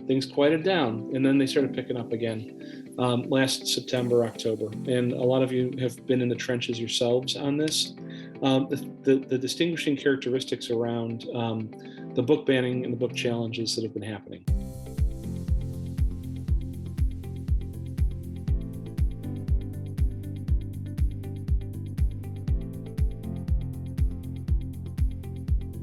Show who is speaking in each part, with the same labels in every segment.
Speaker 1: things quieted down, and then they started picking up again last September, October. And a lot of you have been in the trenches yourselves on this. The distinguishing characteristics around the book banning and the book challenges that have been happening.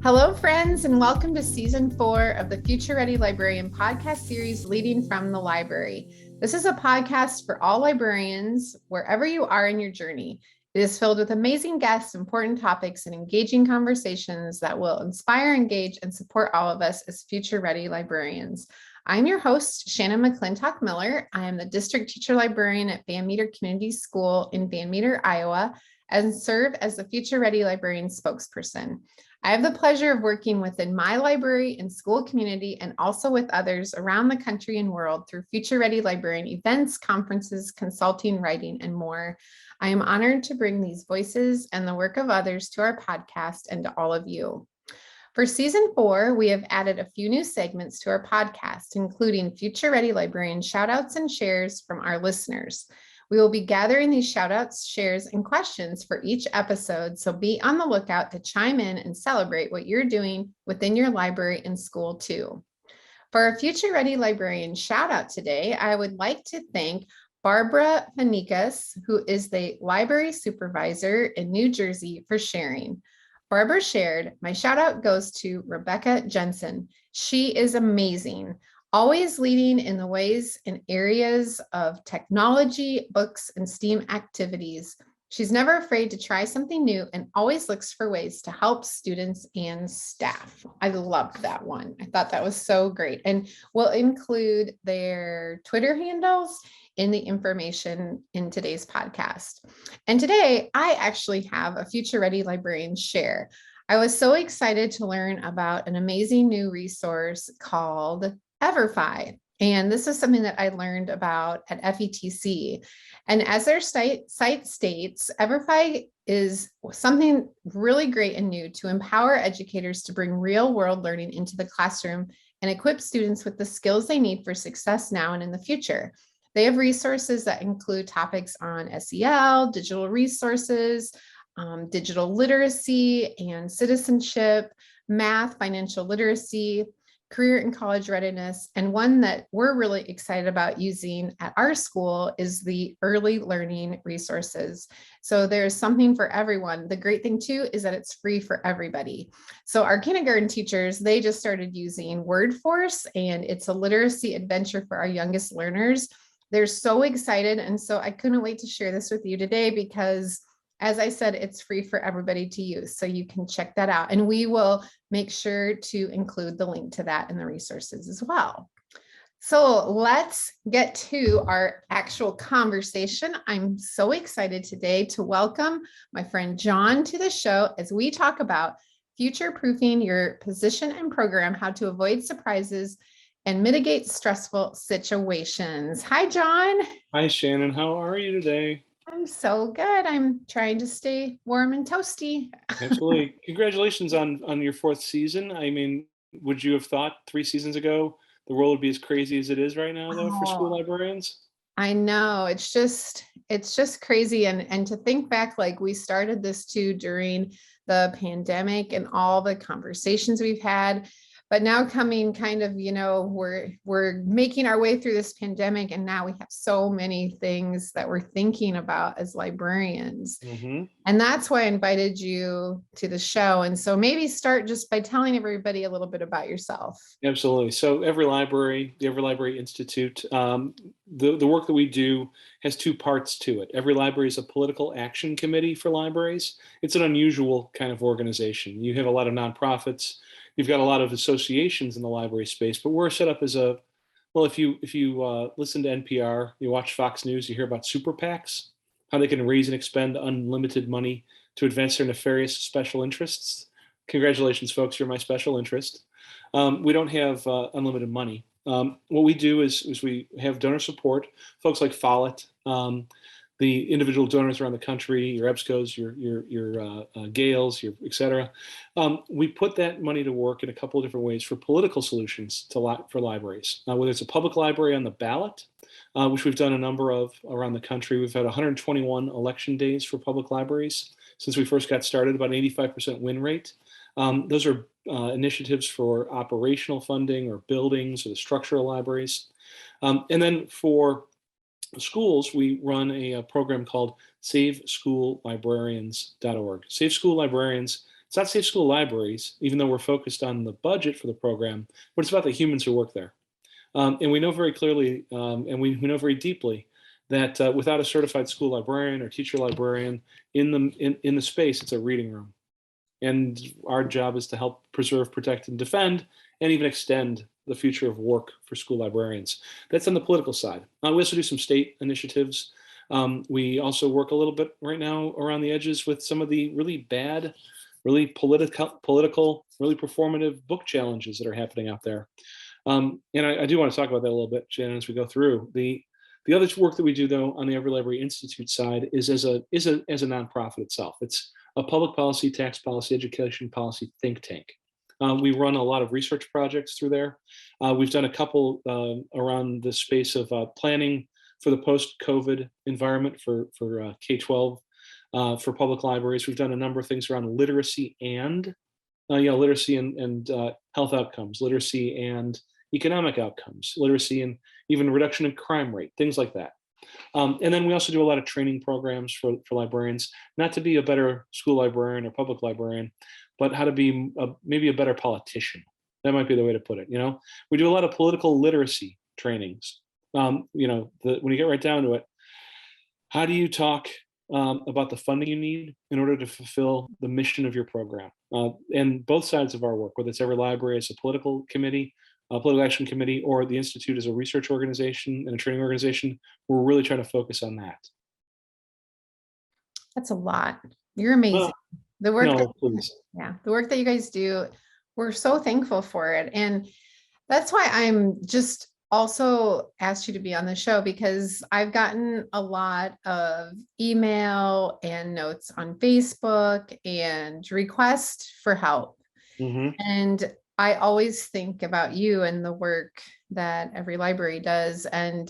Speaker 2: Hello, friends, and welcome to Season 4 of the FutureReady Librarian podcast series, Leading from the Library. This is a podcast for all librarians, wherever you are in your journey. It is filled with amazing guests, important topics, and engaging conversations that will inspire, engage, and support all of us as FutureReady librarians. I'm your host, Shannon McClintock Miller. I am the district teacher librarian at Van Meter Community School in Van Meter, Iowa, and serve as the FutureReady librarian spokesperson. I have the pleasure of working within my library and school community and also with others around the country and world through FutureReady librarian events, conferences, consulting, writing, and more. I am honored to bring these voices and the work of others to our podcast and to all of you. For Season 4, we have added a few new segments to our podcast, including FutureReady librarian shoutouts and shares from our listeners. We will be gathering these shoutouts, shares, and questions for each episode, so be on the lookout to chime in and celebrate what you're doing within your library and school too. For our FutureReady librarian shoutout today, I would like to thank Barbara Fanikas, who is the library supervisor in New Jersey, for sharing. Barbara shared, my shoutout goes to Rebecca Jensen. She is amazing. Always leading in the ways and areas of technology, books, and STEAM activities. She's never afraid to try something new and always looks for ways to help students and staff. I loved that one. I thought that was so great. And we'll include their Twitter handles in the information in today's podcast. And today, I actually have a FutureReady librarian share. I was so excited to learn about an amazing new resource called Everfi. And this is something that I learned about at FETC. And as their site states, Everfi is something really great and new to empower educators to bring real world learning into the classroom and equip students with the skills they need for success now and in the future. They have resources that include topics on SEL, digital resources, digital literacy and citizenship, math, financial literacy, career and college readiness, and one that we're really excited about using at our school is the early learning resources. So there's something for everyone. The great thing too is that it's free for everybody. So our kindergarten teachers, they just started using WordForce, and it's a literacy adventure for our youngest learners. They're so excited, and so I couldn't wait to share this with you today because, as I said, it's free for everybody to use, so you can check that out. And we will make sure to include the link to that in the resources as well. So let's get to our actual conversation. I'm so excited today to welcome my friend John to the show as we talk about future-proofing your position and program, how to avoid surprises and mitigate stressful situations. Hi, John.
Speaker 1: Hi, Shannon. How are you today?
Speaker 2: I'm so good. I'm trying to stay warm and toasty.
Speaker 1: Absolutely. Congratulations on your 4th season. I mean, would you have thought 3 seasons ago the world would be as crazy as it is right now, though, for school librarians?
Speaker 2: I know. It's just crazy. And to think back, like we started this too during the pandemic and all the conversations we've had. But now coming kind of, we're making our way through this pandemic, and now we have so many things that we're thinking about as librarians. Mm-hmm. And that's why I invited you to the show. And so maybe start just by telling everybody a little bit about yourself.
Speaker 1: Absolutely. So the EveryLibrary Institute, the work that we do has 2 parts to it. EveryLibrary is a political action committee for libraries. It's an unusual kind of organization. You have a lot of nonprofits. You've got a lot of associations in the library space, but we're set up as if you listen to NPR, you watch Fox News, you hear about super PACs, how they can raise and expend unlimited money to advance their nefarious special interests. Congratulations, folks, you're my special interest. We don't have unlimited money. What we do is we have donor support, folks like Follett, the individual donors around the country, your EBSCOs, your Gales, your et cetera. We put that money to work in a couple of different ways for political solutions for libraries, whether it's a public library on the ballot, which we've done a number of around the country. We've had 121 election days for public libraries since we first got started, about an 85% win rate. Those are initiatives for operational funding or buildings or the structure of libraries. And then for schools, we run a program called SaveSchoolLibrarians.org. Save School Librarians, it's not Save School Libraries, even though we're focused on the budget for the program, but it's about the humans who work there. And we know very clearly, and we know very deeply, that without a certified school librarian or teacher librarian in the space, it's a reading room. And our job is to help preserve, protect, and defend, and even extend the future of work for school librarians. That's on the political side. We also do some state initiatives. We also work a little bit right now around the edges with some of the really bad, really political, really performative book challenges that are happening out there. And I do want to talk about that a little bit, Shannon, as we go through. The other work that we do, though, on the EveryLibrary Institute side is as a nonprofit itself. It's a public policy, tax policy, education policy think tank. We run a lot of research projects through there. We've done a couple around the space of planning for the post-COVID environment for K-12 for public libraries. We've done a number of things around literacy and health outcomes, literacy and economic outcomes, literacy and even reduction in crime rate, things like that. And then we also do a lot of training programs for librarians, not to be a better school librarian or public librarian, but how to be maybe a better politician. That might be the way to put it. We do a lot of political literacy trainings. When you get right down to it, how do you talk about the funding you need in order to fulfill the mission of your program? And both sides of our work, whether it's EveryLibrary as a political committee, a political action committee, or the Institute as a research organization and a training organization, we're really trying to focus on that.
Speaker 2: That's a lot. You're amazing. The work the work that you guys do, we're so thankful for it. And that's why I'm just also asked you to be on the show, because I've gotten a lot of email and notes on Facebook and requests for help.
Speaker 1: Mm-hmm.
Speaker 2: And I always think about you and the work that EveryLibrary does, and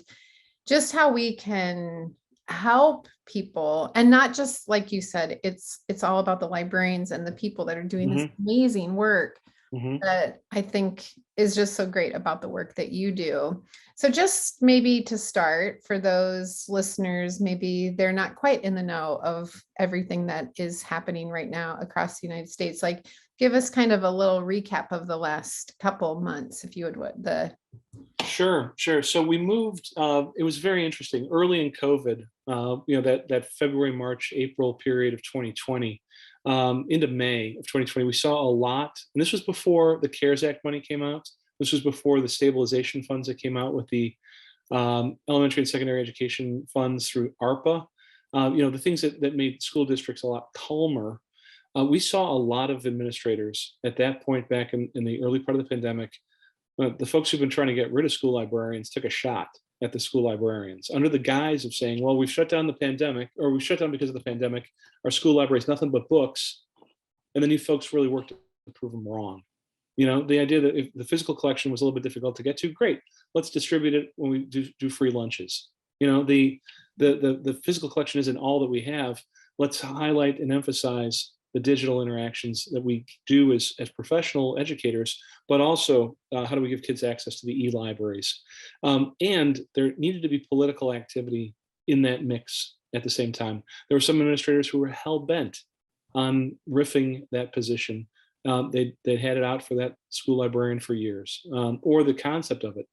Speaker 2: just how we can help people, and not just like you said, it's all about the librarians and the people that are doing this amazing work that I think is just so great about the work that you do. So just maybe to start, for those listeners, maybe they're not quite in the know of everything that is happening right now across the United States, like give us kind of a little recap of the last couple months, if you would.
Speaker 1: Sure. So we moved, it was very interesting. Early in COVID, that February, March, April period of 2020, into May of 2020, we saw a lot. And this was before the CARES Act money came out. This was before the stabilization funds that came out with the elementary and secondary education funds through ARPA. The things that made school districts a lot calmer. We saw a lot of administrators at that point back in the early part of the pandemic. The folks who've been trying to get rid of school librarians took a shot at the school librarians under the guise of saying, well, we've shut down the pandemic, or we shut down because of the pandemic. Our school library is nothing but books. And then you folks really worked to prove them wrong. The idea that if the physical collection was a little bit difficult to get to, great, let's distribute it when we do free lunches. The physical collection isn't all that we have. Let's highlight and emphasize the digital interactions that we do as professional educators, but also how do we give kids access to the e-libraries? And there needed to be political activity in that mix at the same time. There were some administrators who were hell-bent on riffing that position. They'd had it out for that school librarian for years, or the concept of it.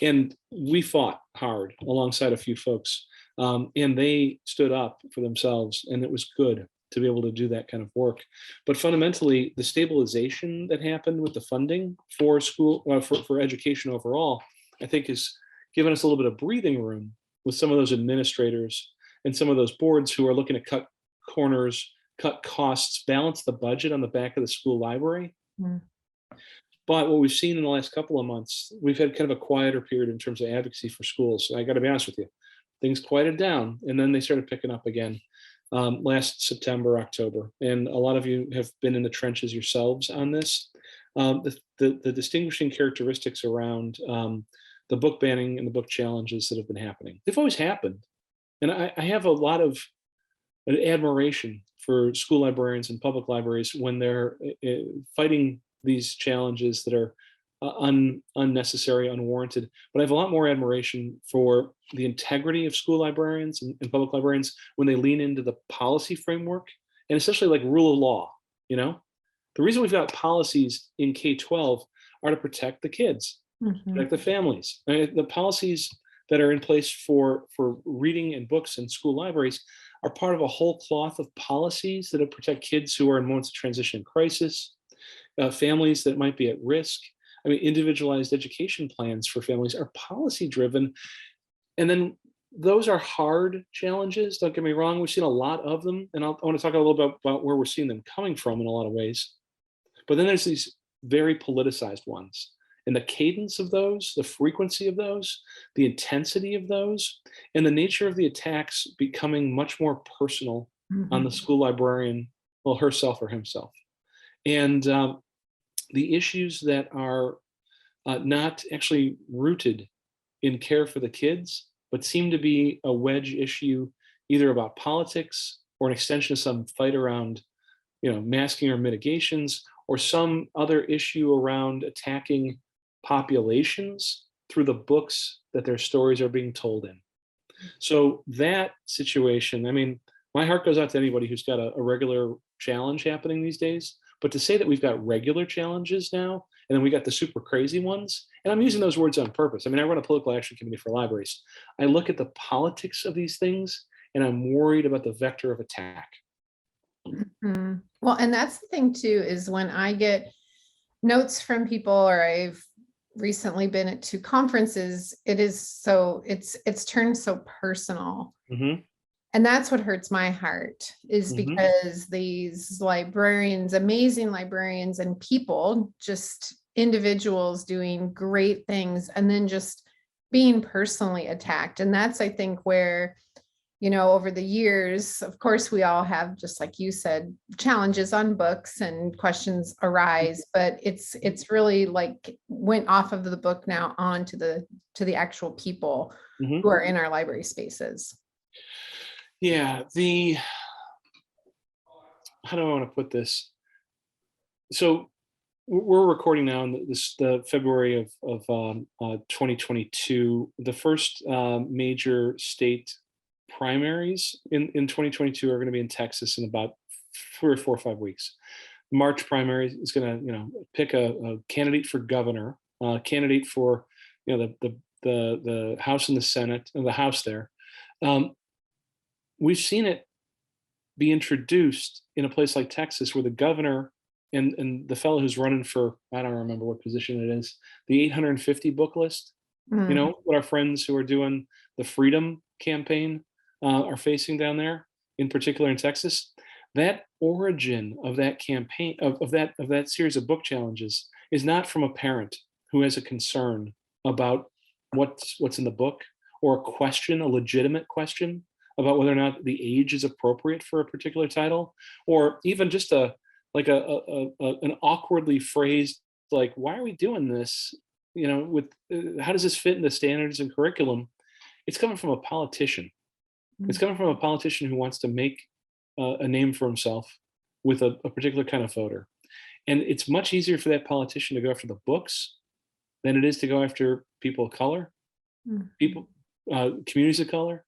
Speaker 1: And we fought hard alongside a few folks, and they stood up for themselves, and it was good to be able to do that kind of work. But fundamentally, the stabilization that happened with the funding for school, for education overall, I think has given us a little bit of breathing room with some of those administrators and some of those boards who are looking to cut corners, cut costs, balance the budget on the back of the school library. But what we've seen in the last couple of months, we've had kind of a quieter period in terms of advocacy for schools. I got to be honest with you. things quieted down, and then they started picking up again last September, October. And a lot of you have been in the trenches yourselves on this. The distinguishing characteristics around the book banning and the book challenges that have been happening. They've always happened. And I have a lot of admiration for school librarians and public libraries when they're fighting these challenges that are unnecessary, unwarranted. But I have a lot more admiration for the integrity of school librarians and public librarians when they lean into the policy framework, and especially like rule of law. You know, the reason we've got policies in K-12 are to protect the kids, protect the families. I mean, the policies that are in place for reading and books in school libraries are part of a whole cloth of policies that protect kids who are in moments of transition and crisis, families that might be at risk. I mean, individualized education plans for families are policy driven. And then those are hard challenges. Don't get me wrong. We've seen a lot of them. And I want to talk a little bit about where we're seeing them coming from in a lot of ways. But then there's these very politicized ones. And the cadence of those, the frequency of those, the intensity of those, and the nature of the attacks becoming much more personal on the school librarian, well, herself or himself. And the issues that are not actually rooted in care for the kids, but seem to be a wedge issue, either about politics or an extension of some fight around, masking or mitigations, or some other issue around attacking populations through the books that their stories are being told in. So that situation, I mean, my heart goes out to anybody who's got a regular challenge happening these days. But to say that we've got regular challenges now, and then we got the super crazy ones, and I'm using those words on purpose. I mean, I run a political action committee for libraries. I look at the politics of these things, and I'm worried about the vector of attack.
Speaker 2: Well, and that's the thing too, is when I get notes from people, or I've recently been at 2 conferences, it's turned so personal. And that's what hurts my heart, is because these librarians, amazing librarians and people, just individuals doing great things, and then just being personally attacked. And that's, I think, where, over the years, of course, we all have, just like you said, challenges on books and questions arise, but it's really like went off of the book now on to the actual people who are in our library spaces.
Speaker 1: Yeah, how do I want to put this? So we're recording now in the February of 2022. The first major state primaries in 2022 are going to be in Texas in about 3 or 4 or 5 weeks. March primary is going to pick a candidate for governor, candidate for the House and the Senate, and the House there. We've seen it be introduced in a place like Texas, where the governor and the fellow who's running for, I don't remember what position it is, the 850 book list, what our friends who are doing the Freedom campaign are facing down there, in particular in Texas. That origin of that campaign, of that series of book challenges, is not from a parent who has a concern about what's in the book, or a legitimate question about whether or not the age is appropriate for a particular title, or even just an awkwardly phrased, like, why are we doing this? How does this fit in the standards and curriculum? It's coming from a politician. It's coming from a politician who wants to make a name for himself with a particular kind of voter. And it's much easier for that politician to go after the books than it is to go after people of color, communities of color,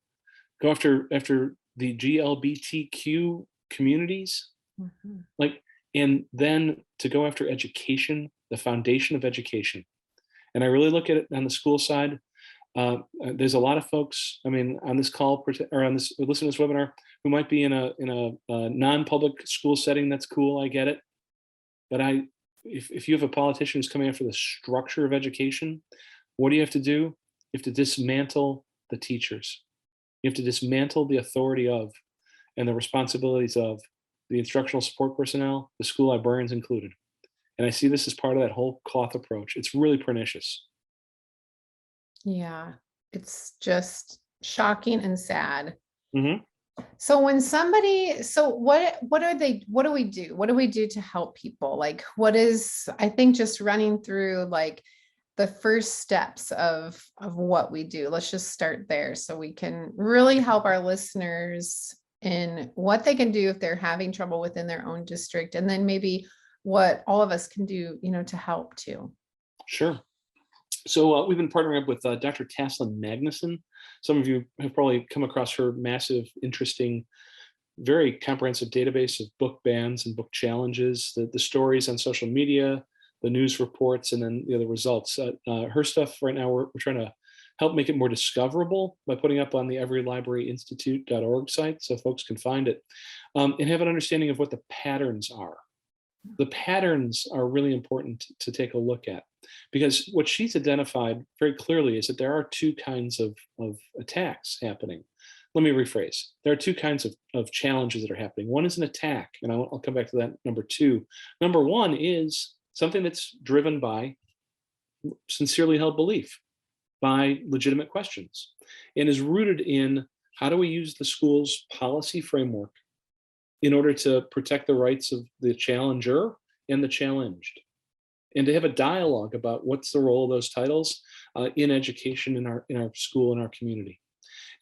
Speaker 1: go after the GLBTQ communities, and then to go after education, the foundation of education. And I really look at it on the school side. There's a lot of folks, on this call or on this, listen to this webinar, who might be in a non-public school setting. That's cool. I get it. But if you have a politician who's coming after the structure of education, what do you have to do? You have to dismantle the teachers. You have to dismantle the authority of and the responsibilities of the instructional support personnel, the school librarians included. And I see this as part of that whole cloth approach. It's really pernicious.
Speaker 2: Yeah, it's just Shocking and sad.
Speaker 1: Mm-hmm.
Speaker 2: So when somebody, so what do we do? What do we do to help people? Like, what is, I think just running through like the first steps of what we do. Let's just start there so we can really help our listeners in what they can do if they're having trouble within their own district, and then maybe what all of us can do, to help too.
Speaker 1: Sure. So we've been partnering up with Dr. Taslin Magnuson. Some of you have probably come across her massive, interesting, very comprehensive database of book bans and book challenges, the stories on social media, the news reports, and then the results. Her stuff right now, we're trying to help make it more discoverable by putting up on the EveryLibraryInstitute.org site so folks can find it and have an understanding of what the patterns are. The patterns are really important to take a look at, because what she's identified very clearly is that there are two kinds of attacks happening. Let me rephrase. There are two kinds of challenges that are happening. One is an attack, and I'll come back to that. Number two. Number one is something that's driven by sincerely held belief, by legitimate questions, and is rooted in how do we use the school's policy framework in order to protect the rights of the challenger and the challenged, and to have a dialogue about what's the role of those titles in education in our school and our community.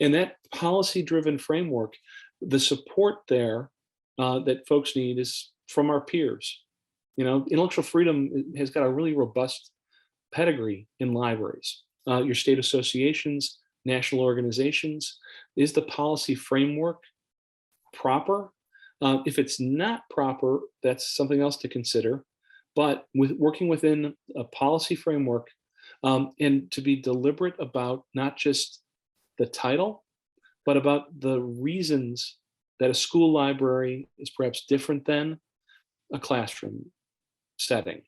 Speaker 1: And that policy-driven framework, the support there that folks need is from our peers. Intellectual freedom has got a really robust pedigree in libraries. Your state associations, national organizations. Is the policy framework proper? If it's not proper, that's something else to consider. But working within a policy framework and to be deliberate about not just the title, but about the reasons that a school library is perhaps different than a classroom setting.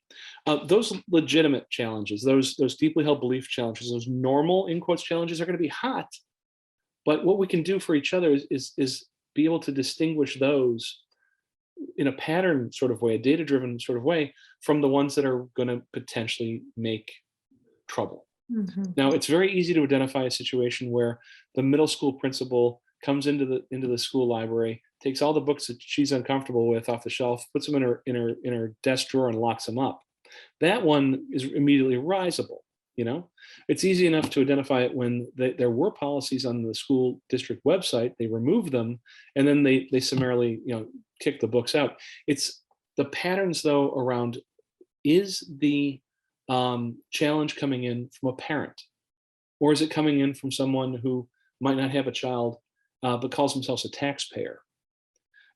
Speaker 1: Those legitimate challenges, those deeply held belief challenges, those normal, in quotes, challenges are going to be hot. But what we can do for each other is be able to distinguish those in a pattern sort of way, a data-driven sort of way, from the ones that are going to potentially make trouble.
Speaker 2: Mm-hmm.
Speaker 1: Now, it's very easy to identify a situation where the middle school principal comes into the school library, takes all the books that she's uncomfortable with off the shelf, puts them in her desk drawer, and locks them up. That one is immediately risable. It's easy enough to identify it when there were policies on the school district website. They removed them, and then they summarily kick the books out. It's the patterns though around, is the challenge coming in from a parent, or is it coming in from someone who might not have a child but calls themselves a taxpayer?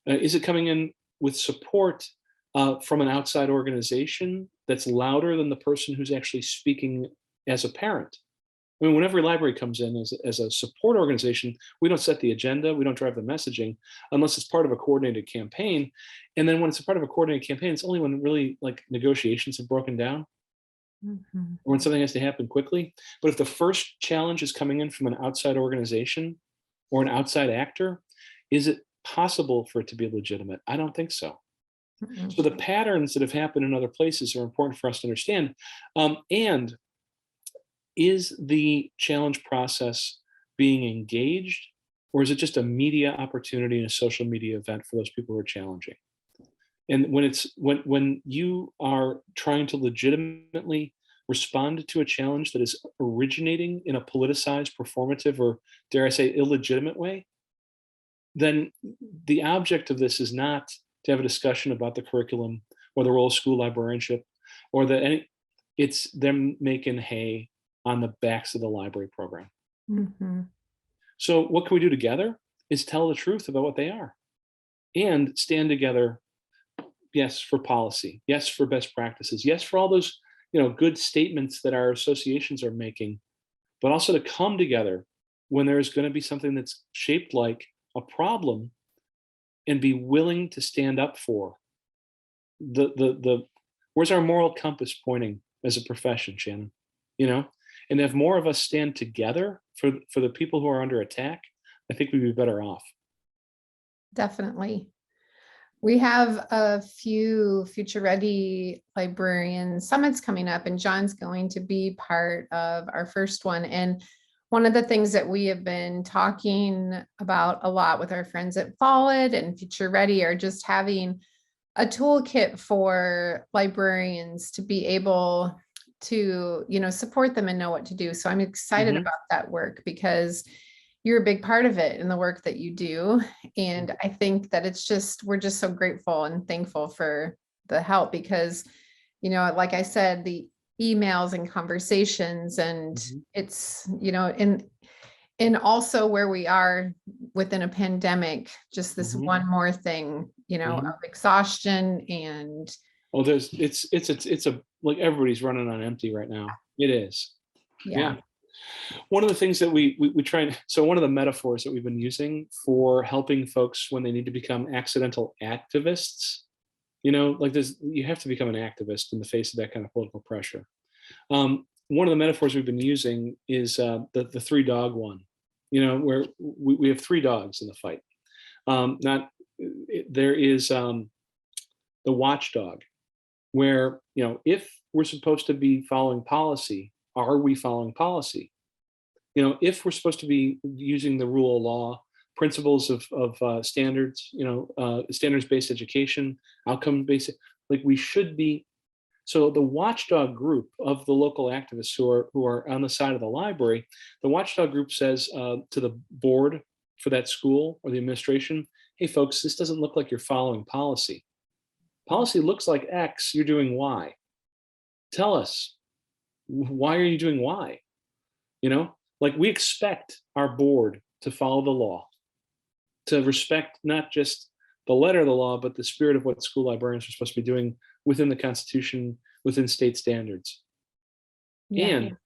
Speaker 1: Is it coming in with support from an outside organization that's louder than the person who's actually speaking as a parent? I mean, when EveryLibrary comes in as a support organization, we don't set the agenda, we don't drive the messaging unless it's part of a coordinated campaign. And then when it's a part of a coordinated campaign, it's only when really like negotiations have broken down,
Speaker 2: Mm-hmm.
Speaker 1: or when something has to happen quickly. But if the first challenge is coming in from an outside organization or an outside actor, is it possible for it to be legitimate? I don't think so.
Speaker 2: Mm-hmm.
Speaker 1: So the patterns that have happened in other places are important for us to understand. And is the challenge process being engaged, or is it just a media opportunity and a social media event for those people who are challenging? And when you are trying to legitimately respond to a challenge that is originating in a politicized, performative, or dare I say illegitimate way, then the object of this is not to have a discussion about the curriculum or the role of school librarianship, or it's them making hay on the backs of the library program.
Speaker 2: Mm-hmm.
Speaker 1: So what can we do together is tell the truth about what they are and stand together. Yes, for policy. Yes, for best practices. Yes, for all those good statements that our associations are making, but also to come together when there's going to be something that's shaped like a problem, and be willing to stand up for the where's our moral compass pointing as a profession, Shannon? And if more of us stand together for the people who are under attack, I think we'd be better off.
Speaker 2: Definitely. We have a few FutureReady librarian summits coming up, and John's going to be part of our first one. And One of the things that we have been talking about a lot with our friends at Follett and FutureReady are just having a toolkit for librarians to be able to, support them and know what to do. So I'm excited about that work because you're a big part of it in the work that you do. And I think that we're just so grateful and thankful for the help because, like I said, the emails and conversations and it's, and also where we are within a pandemic, just this one more thing, of exhaustion and.
Speaker 1: Oh, it's like everybody's running on empty right now. It is. Yeah. One of the things that we try, so one of the metaphors that we've been using for helping folks when they need to become accidental activists, like this, you have to become an activist in the face of that kind of political pressure. One of the metaphors we've been using is the three dog one, where we have three dogs in the fight. There is the watchdog, where, if we're supposed to be following policy, are we following policy? If we're supposed to be using the rule of law, principles of standards, standards-based education, outcome-based, like we should be. So the watchdog group of the local activists who are on the side of the library, the watchdog group says to the board for that school or the administration, hey folks, this doesn't look like you're following policy. Policy looks like X, you're doing Y. Tell us, why are you doing Y? Like we expect our board to follow the law, to respect not just the letter of the law, but the spirit of what school librarians are supposed to be doing within the Constitution, within state standards. Yeah. And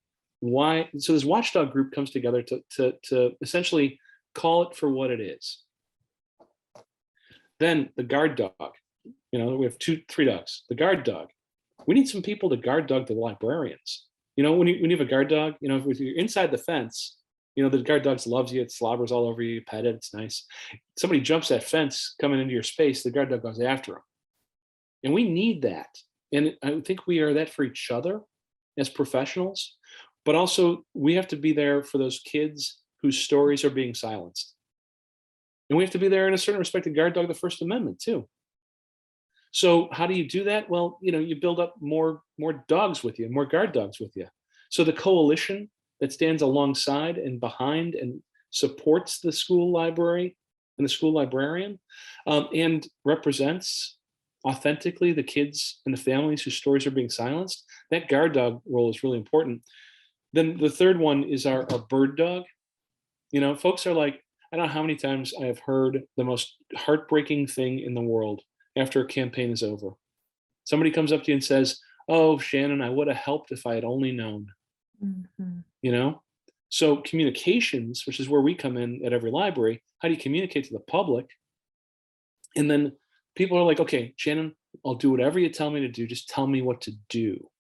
Speaker 1: why? So this watchdog group comes together to essentially call it for what it is. Then the guard dog, we have three dogs. The guard dog, we need some people to guard dog the librarians. When you have a guard dog, if you're inside the fence, the guard dog loves you, it slobbers all over you, you pet it, it's nice. Somebody jumps that fence coming into your space, the guard dog goes after them. And we need that. And I think we are that for each other as professionals, but also we have to be there for those kids whose stories are being silenced. And we have to be there in a certain respect to guard dog the First Amendment too. So how do you do that? Well, you build up more dogs with you, more guard dogs with you. So the coalition that stands alongside and behind and supports the school library and the school librarian and represents authentically the kids and the families whose stories are being silenced, that guard dog role is really important. Then the third one is our bird dog. Folks are like, I don't know how many times I have heard the most heartbreaking thing in the world after a campaign is over. Somebody comes up to you and says, oh, Shannon, I would have helped if I had only known. So communications, which is where we come in at EveryLibrary, how do you communicate to the public? And then people are like, okay, Shannon, I'll do whatever you tell me to do. Just tell me what to do.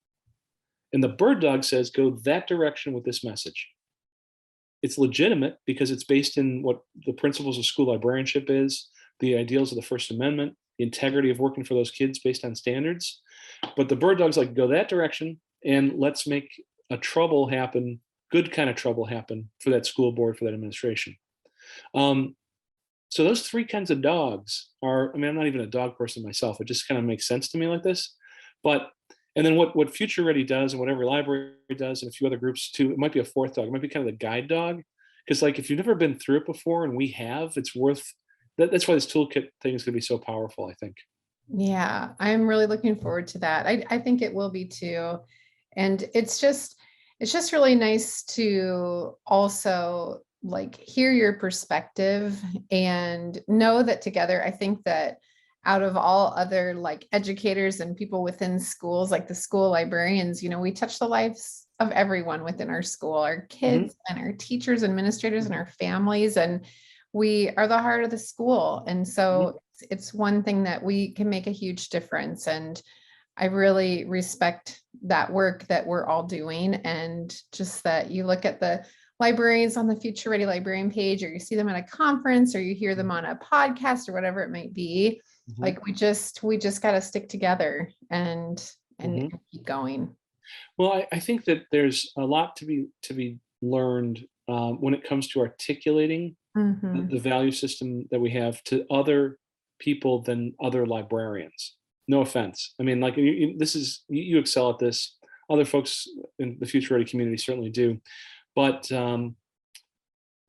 Speaker 1: And the bird dog says, go that direction with this message. It's legitimate because it's based in what the principles of school librarianship is, the ideals of the First Amendment, the integrity of working for those kids based on standards. But the bird dog's like, go that direction and let's make a trouble happen, good kind of trouble happen for that school board, for that administration. So those three kinds of dogs are, I'm not even a dog person myself. It just kind of makes sense to me like this. And then what FutureReady does and what EveryLibrary does and a few other groups too, it might be a fourth dog. It might be kind of the guide dog. Because like if you've never been through it before and we have, it's worth, that's why this toolkit thing is going to be so powerful, I think.
Speaker 2: Yeah, I'm really looking forward to that. I think it will be too. And it's just really nice to also like hear your perspective and know that together, I think that out of all other like educators and people within schools, like the school librarians, we touch the lives of everyone within our school, our kids and our teachers, administrators, and our families. And we are the heart of the school. And so it's one thing that we can make a huge difference. And I really respect that work that we're all doing. And just that you look at the librarians on the FutureReady librarian page, or you see them at a conference, or you hear them on a podcast or whatever it might be. Like we just got to stick together and keep going.
Speaker 1: Well, I think that there's a lot to be learned when it comes to articulating
Speaker 2: Mhm.
Speaker 1: the value system that we have to other people than other librarians. No offense. I mean, like you excel at this. Other folks in the Future Ready community certainly do, but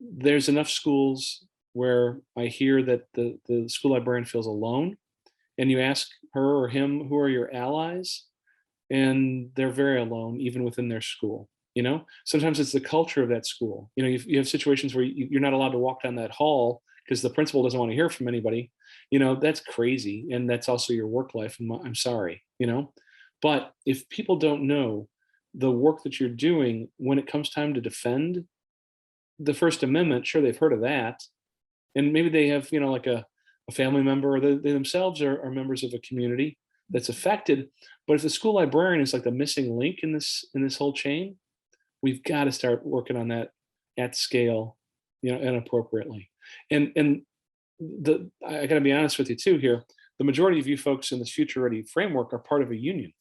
Speaker 1: there's enough schools where I hear that the school librarian feels alone, and you ask her or him, who are your allies, and they're very alone, even within their school. Sometimes it's the culture of that school. You have situations where you're not allowed to walk down that hall because the principal doesn't want to hear from anybody. That's crazy, and that's also your work life. And I'm sorry. But if people don't know the work that you're doing when it comes time to defend the First Amendment, sure, they've heard of that, and maybe they have, like a family member, or they themselves are members of a community that's affected. But if the school librarian is like the missing link in this whole chain, we've got to start working on that at scale, and appropriately. And I got to be honest with you too here. The majority of you folks in this Future Ready framework are part of a union,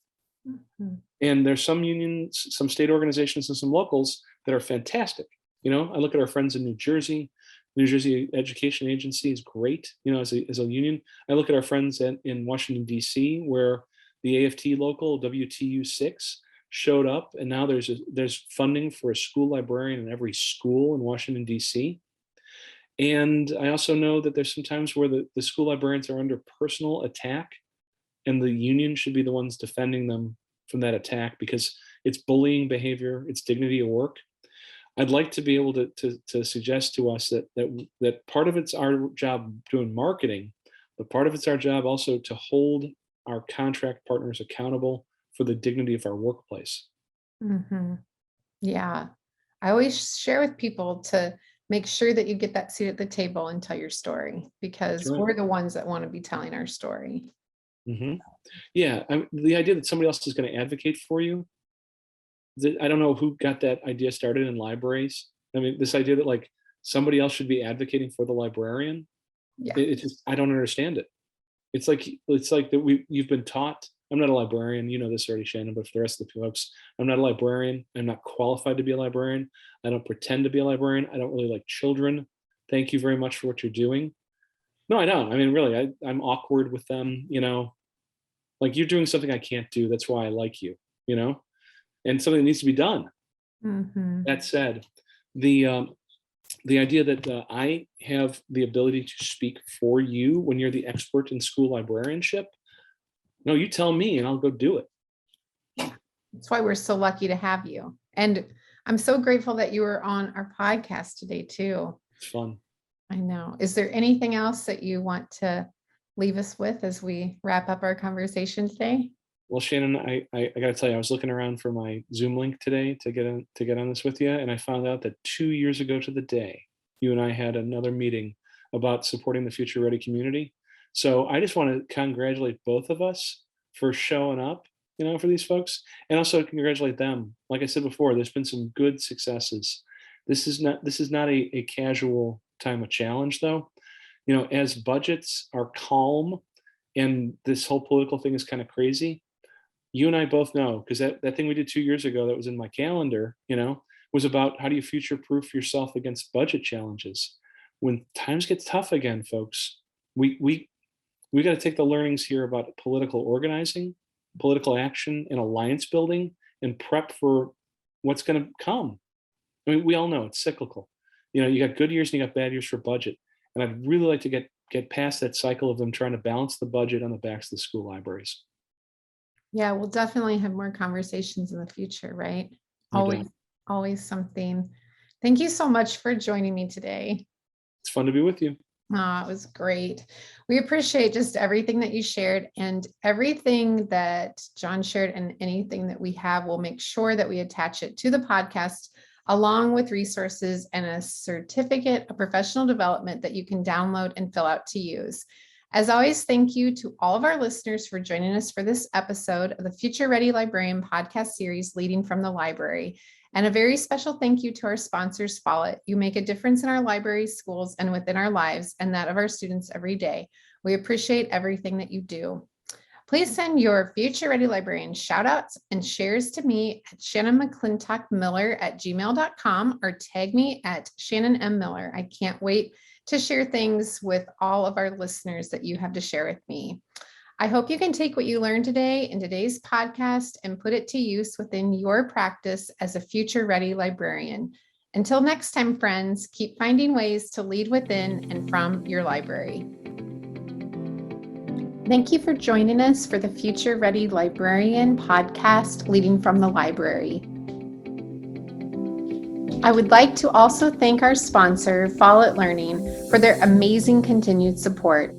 Speaker 2: Mhm.
Speaker 1: and there's some unions, some state organizations, and some locals that are fantastic. I look at our friends in New Jersey. New Jersey Education Agency is great, as a union. I look at our friends in Washington, D.C., where the AFT local, WTU6, showed up, and now there's funding for a school librarian in every school in Washington, D.C. And I also know that there's some times where the school librarians are under personal attack, and the union should be the ones defending them from that attack because it's bullying behavior, it's dignity at work. I'd like to be able to suggest to us that part of it's our job doing marketing, but part of it's our job also to hold our contract partners accountable for the dignity of our workplace.
Speaker 2: Mhm. Yeah. I always share with people to make sure that you get that seat at the table and tell your story
Speaker 1: That's
Speaker 2: because
Speaker 1: right.
Speaker 2: we're the ones that want to be telling our story.
Speaker 1: Hmm. Yeah, the idea that somebody else is going to advocate for you. I don't know who got that idea started in libraries. I mean, this idea that like somebody else should be advocating for the librarian.
Speaker 2: Yeah.
Speaker 1: It just I don't understand it. It's like that you've been taught. I'm not a librarian, you know this already, Shannon, but for the rest of the folks, I'm not a librarian. I'm not qualified to be a librarian. I don't pretend to be a librarian. I don't really like children. Thank you very much for what you're doing. No, I don't. I mean, really, I'm awkward with them, like you're doing something I can't do. That's why I like you, and something that needs to be done.
Speaker 2: Mhm.
Speaker 1: That said, the idea that I have the ability to speak for you when you're the expert in school librarianship, no, you tell me and I'll go do it.
Speaker 2: That's why we're so lucky to have you. And I'm so grateful that you were on our podcast today, too.
Speaker 1: It's fun.
Speaker 2: I know. Is there anything else that you want to leave us with as we wrap up our conversation today?
Speaker 1: Well, Shannon, I got to tell you, I was looking around for my Zoom link today to get on this with you, and I found out that 2 years ago to the day, you and I had another meeting about supporting the Future Ready community. So I just want to congratulate both of us for showing up, for these folks, and also congratulate them. Like I said before, there's been some good successes. This is not a casual time of challenge, though. As budgets are calm and this whole political thing is kind of crazy, you and I both know, because that thing we did 2 years ago that was in my calendar, was about how do you future proof yourself against budget challenges. When times get tough again, folks, we got to take the learnings here about political organizing, political action, and alliance building, and prep for what's going to come. I mean, we all know it's cyclical. You got good years and you got bad years for budget, and I'd really like to get past that cycle of them trying to balance the budget on the backs of the school libraries.
Speaker 2: Yeah, we'll definitely have more conversations in the future, right?
Speaker 1: No doubt.
Speaker 2: Always something. Thank you so much for joining me today.
Speaker 1: It's fun to be with you.
Speaker 2: It was great. We appreciate just everything that you shared and everything that John shared and anything that we have. We'll make sure that we attach it to the podcast along with resources and a certificate of professional development that you can download and fill out to use. As always, thank you to all of our listeners for joining us for this episode of the Future Ready Librarian podcast series, Leading from the Library. And a very special thank you to our sponsors, Follett. You make a difference in our libraries, schools, and within our lives and that of our students every day. We appreciate everything that you do. Please send your Future Ready Librarian shoutouts and shares to me at shannonmcclintockmiller@gmail.com or tag me at Shannon M. Miller. I can't wait to share things with all of our listeners that you have to share with me. I hope you can take what you learned today in today's podcast and put it to use within your practice as a Future Ready librarian. Until next time, friends, keep finding ways to lead within and from your library. Thank you for joining us for the Future Ready Librarian podcast, Leading from the Library. I would like to also thank our sponsor, Follett Learning, for their amazing continued support.